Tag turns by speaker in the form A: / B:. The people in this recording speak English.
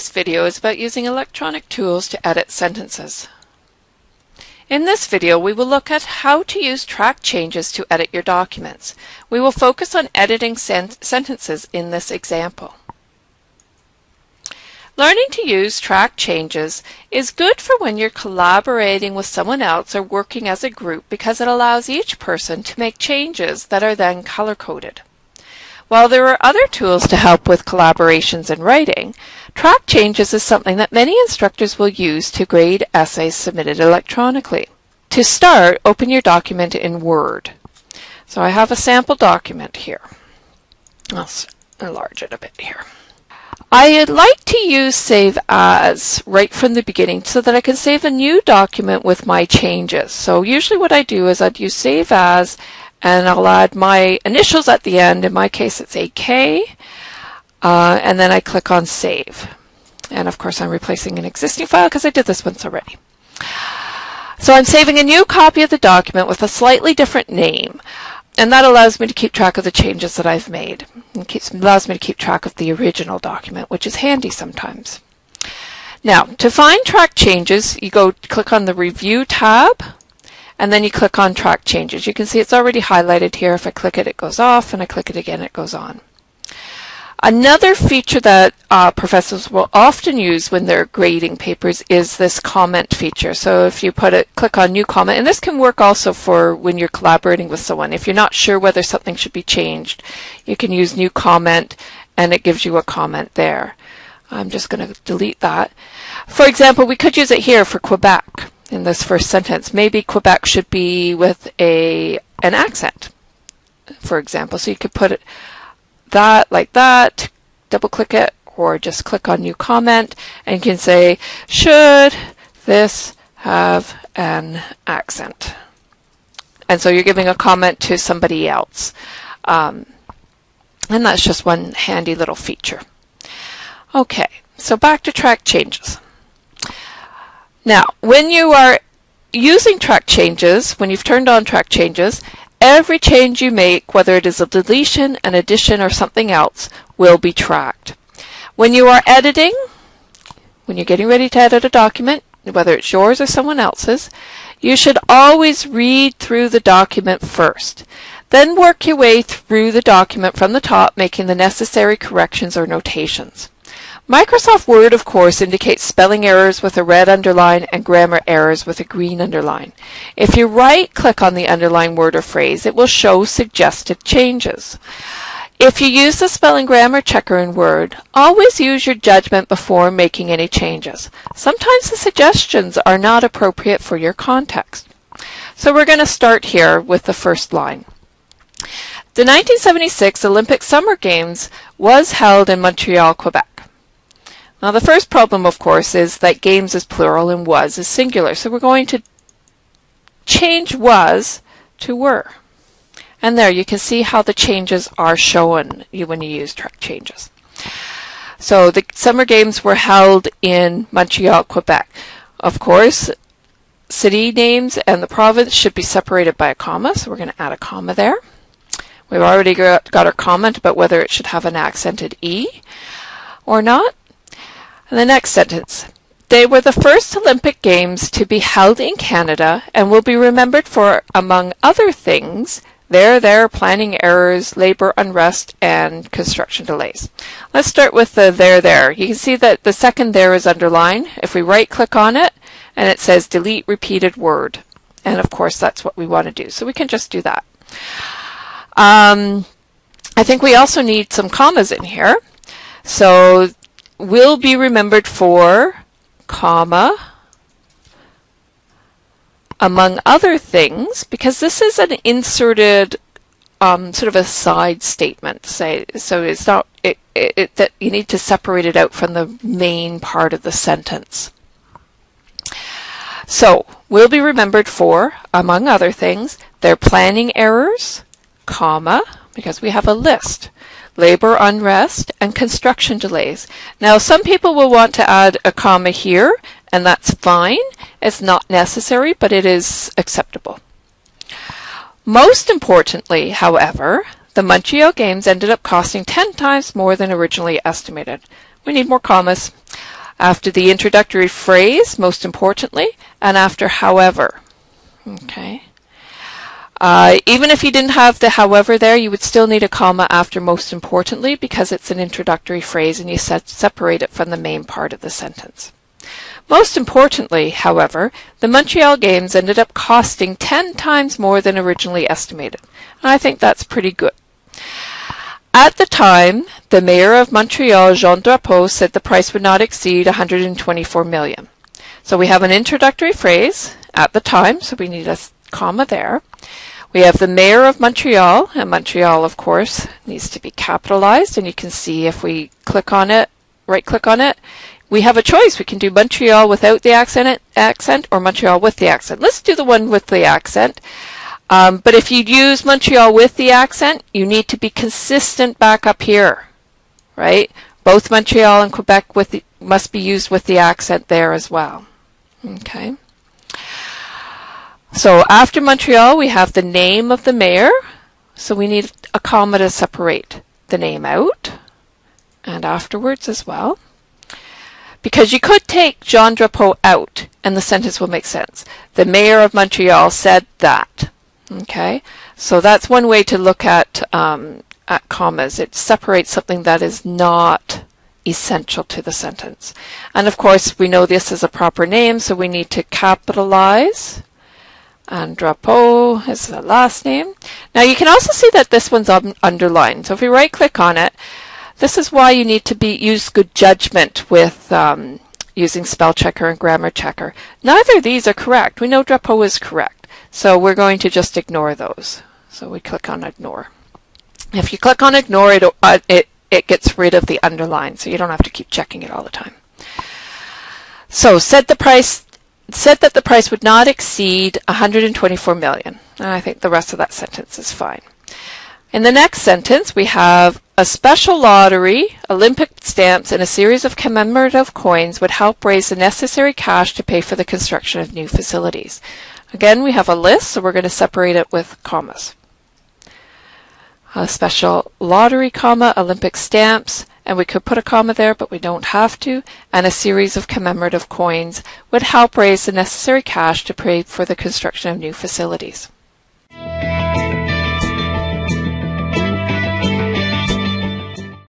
A: Today's video is about using electronic tools to edit sentences. In this video, we will look at how to use track changes to edit your documents. We will focus on editing sentences in this example. Learning to use track changes is good for when you're collaborating with someone else or working as a group because it allows each person to make changes that are then color-coded. While there are other tools to help with collaborations in writing, track changes is something that many instructors will use to grade essays submitted electronically. To start, open your document in Word. So I have a sample document here. I'll enlarge it a bit here. I like to use Save As right from the beginning so that I can save a new document with my changes. So usually what I do is I'd use Save As and I'll add my initials at the end. In my case, it's AK. And then I click on Save. And of course, I'm replacing an existing file because I did this once already. So I'm saving a new copy of the document with a slightly different name. And that allows me to keep track of the changes that I've made. It allows me to keep track of the original document, which is handy sometimes. Now, to find track changes, you click on the Review tab. And then you click on Track Changes. You can see it's already highlighted here. If I click it, it goes off, and I click it again, it goes on. Another feature that professors will often use when they're grading papers is this comment feature. So if you click on New Comment, and this can work also for when you're collaborating with someone. If you're not sure whether something should be changed, you can use New Comment, and it gives you a comment there. I'm just going to delete that. For example, we could use it here for Quebec. In this first sentence, maybe Quebec should be with an accent, for example. So you could put that like that, double click it, or just click on New Comment, and you can say, should this have an accent? And so you're giving a comment to somebody else. And that's just one handy little feature. Okay, so back to track changes. Now, when you are using track changes, when you've turned on track changes, every change you make, whether it is a deletion, an addition, or something else, will be tracked. When you are editing, when you're getting ready to edit a document, whether it's yours or someone else's, you should always read through the document first. Then work your way through the document from the top, making the necessary corrections or notations. Microsoft Word, of course, indicates spelling errors with a red underline and grammar errors with a green underline. If you right-click on the underlined word or phrase, it will show suggested changes. If you use the spelling grammar checker in Word, always use your judgment before making any changes. Sometimes the suggestions are not appropriate for your context. So we're going to start here with the first line. The 1976 Olympic Summer Games was held in Montreal, Quebec. Now the first problem, of course, is that games is plural and was is singular. So we're going to change was to were. And there you can see how the changes are shown when you use track changes. So the summer games were held in Montreal, Quebec. Of course, city names and the province should be separated by a comma. So we're going to add a comma there. We've already got our comment about whether it should have an accented E or not. And the next sentence, they were the first Olympic Games to be held in Canada and will be remembered for, among other things, their planning errors, labor unrest, and construction delays. Let's start with the there. You can see that the second there is underlined. If we right-click on it, and it says delete repeated word. And of course, that's what we want to do. So we can just do that. I think we also need some commas in here. So will be remembered for, comma, among other things, because this is an inserted sort of a side statement. So it's not that you need to separate it out from the main part of the sentence. So will be remembered for, among other things, their planning errors, comma, because we have a list. Labor unrest, and construction delays. Now, some people will want to add a comma here, and that's fine. It's not necessary, but it is acceptable. Most importantly, however, the Montreal Games ended up costing 10 times more than originally estimated. We need more commas. after the introductory phrase, most importantly, and after however. Okay. Even if you didn't have the however there, you would still need a comma after most importantly because it's an introductory phrase and you separate it from the main part of the sentence. Most importantly, however, the Montreal Games ended up costing 10 times more than originally estimated. And I think that's pretty good. At the time, the mayor of Montreal, Jean Drapeau, said the price would not exceed $124 million. So we have an introductory phrase, at the time, so we need a comma there. We have the mayor of Montreal, and Montreal, of course, needs to be capitalized, and you can see if we click on it, right-click on it, we have a choice. We can do Montreal without the accent or Montreal with the accent. Let's do the one with the accent. But if you use Montreal with the accent, you need to be consistent back up here, right? Both Montreal and Quebec must be used with the accent there as well. Okay. So after Montreal, we have the name of the mayor. So we need a comma to separate the name out and afterwards as well. Because you could take Jean Drapeau out and the sentence will make sense. The mayor of Montreal said that. Okay, so that's one way to look at commas. It separates something that is not essential to the sentence. And of course, we know this is a proper name, so we need to capitalize. And Drapeau is the last name. Now you can also see that this one's underlined. So if we right-click on it, this is why you need to use good judgment with using spell checker and grammar checker. Neither of these are correct. We know Drapeau is correct. So we're going to just ignore those. So we click on ignore. If you click on ignore, it gets rid of the underline, so you don't have to keep checking it all the time. So said that the price would not exceed $124 million. And I think the rest of that sentence is fine. In the next sentence, we have a special lottery, Olympic stamps, and a series of commemorative coins would help raise the necessary cash to pay for the construction of new facilities. Again, we have a list, so we're going to separate it with commas. A special lottery, comma, Olympic stamps, and we could put a comma there, but we don't have to, and a series of commemorative coins would help raise the necessary cash to pay for the construction of new facilities.